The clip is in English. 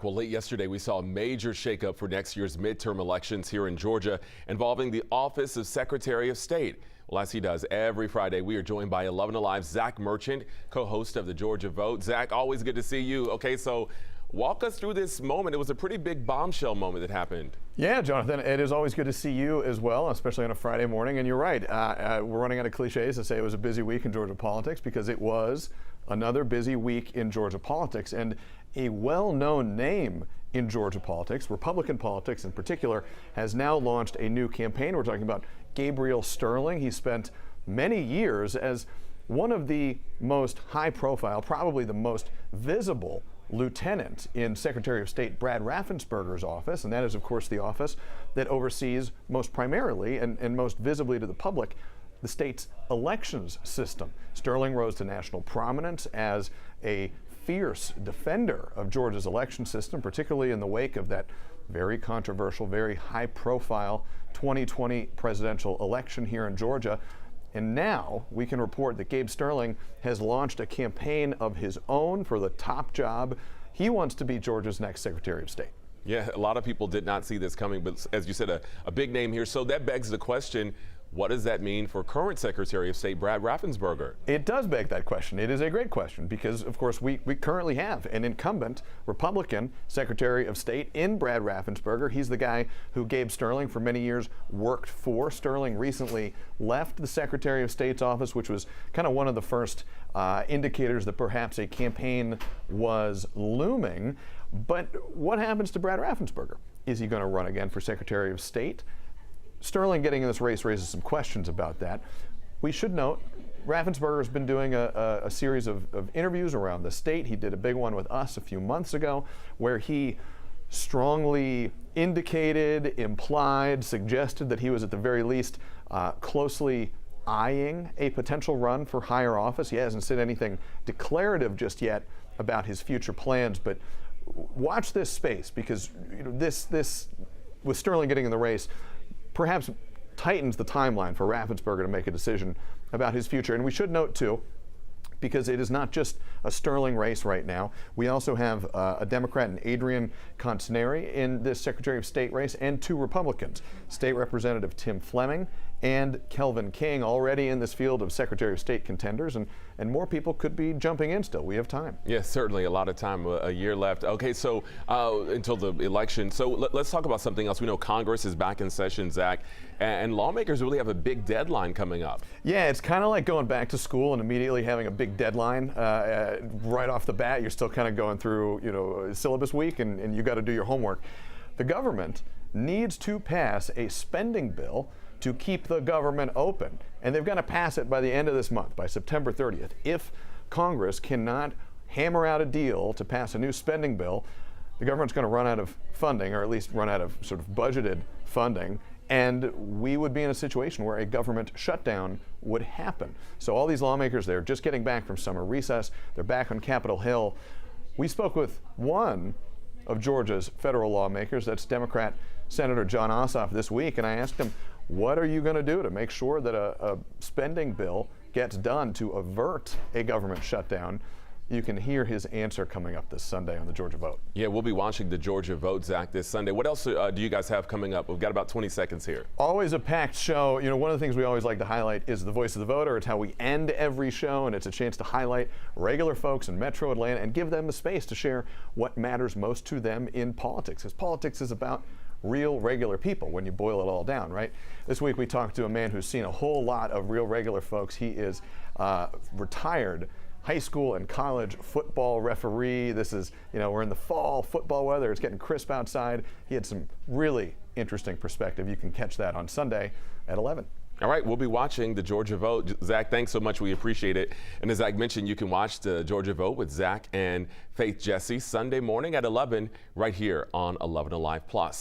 Well, late yesterday, we saw a major shakeup for next year's midterm elections here in Georgia involving the Office of Secretary of State. Well, as he does every Friday, we are joined by 11Alive Zach Merchant, co-host of the Georgia Vote. Zach, always good to see you. Okay, so walk us through this moment. It was a pretty big bombshell moment that happened. Yeah, Jonathan, it is always good to see you as well, especially on a Friday morning. And you're right, we're running out of cliches to say it was a busy week in Georgia politics, because it was another busy week in Georgia politics. And a well-known name in Georgia politics, Republican politics in particular, has now launched a new campaign. We're talking about Gabriel Sterling. He spent many years as one of the most high-profile, probably the most visible lieutenant in Secretary of State Brad Raffensperger's office, and that is, of course, the office that oversees most primarily and most visibly to the public the state's elections system. Sterling rose to national prominence as a fierce defender of Georgia's election system, particularly in the wake of that very controversial, very high-profile 2020 presidential election here in Georgia. And now we can report that Gabe Sterling has launched a campaign of his own for the top job. He wants to be Georgia's next Secretary of State. Yeah, a lot of people did not see this coming, but as you said, a big name here. So that begs the question, what does that mean for current Secretary of State Brad Raffensperger? It does beg that question. It is a great question because, of course, we currently have an incumbent Republican Secretary of State in Brad Raffensperger. He's the guy who Gabe Sterling for many years worked for. Sterling recently left the Secretary of State's office, which was kind of one of the first indicators that perhaps a campaign was looming. But what happens to Brad Raffensperger? Is he going to run again for Secretary of State? Sterling getting in this race raises some questions about that. We should note, Raffensperger has been doing a series of interviews around the state. He did a big one with us a few months ago where he strongly indicated, implied, suggested that he was at the very least closely eyeing a potential run for higher office. He hasn't said anything declarative just yet about his future plans, but watch this space because this with Sterling getting in the race perhaps tightens the timeline for Raffensperger to make a decision about his future. And we should note, too, because it is not just a Sterling race right now. We also have a Democrat in Adrian Conteneri in this Secretary of State race and two Republicans, State Representative Tim Fleming and Kelvin King, already in this field of Secretary of State contenders, and more people could be jumping in still. We have time. Yes, certainly a lot of time, a year left. Okay, so until the election. So let's talk about something else. We know Congress is back in session, Zach, and lawmakers really have a big deadline coming up. Yeah, it's kind of like going back to school and immediately having a big deadline right off the bat. You're still kind of going through, syllabus week, and you got to do your homework. The government needs to pass a spending bill to keep the government open. And they've got to pass it by the end of this month, by September 30th. If Congress cannot hammer out a deal to pass a new spending bill, the government's going to run out of funding, or at least run out of sort of budgeted funding, and we would be in a situation where a government shutdown would happen. So all these lawmakers, they're just getting back from summer recess. They're back on Capitol Hill. We spoke with one of Georgia's federal lawmakers, that's Democrat Senator Jon Ossoff, this week, and I asked him, what are you going to do to make sure that a spending bill gets done to avert a government shutdown? You can hear his answer coming up this Sunday on the Georgia Vote. Yeah, we'll be watching the Georgia Vote, Zach, this Sunday. What else do you guys have coming up? We've got about 20 seconds here. Always a packed show. One of the things we always like to highlight is the voice of the voter. It's how we end every show, and it's a chance to highlight regular folks in Metro Atlanta and give them the space to share what matters most to them in politics. Because politics is about real, regular people when you boil it all down, right? This week we talked to a man who's seen a whole lot of real, regular folks. He is retired high school and college football referee. This is, we're in the fall football weather. It's getting crisp outside. He had some really interesting perspective. You can catch that on Sunday at 11. All right, we'll be watching the Georgia Vote. Zach, thanks so much. We appreciate it. And as Zach mentioned, you can watch the Georgia Vote with Zach and Faith Jesse Sunday morning at 11 right here on 11Alive Plus.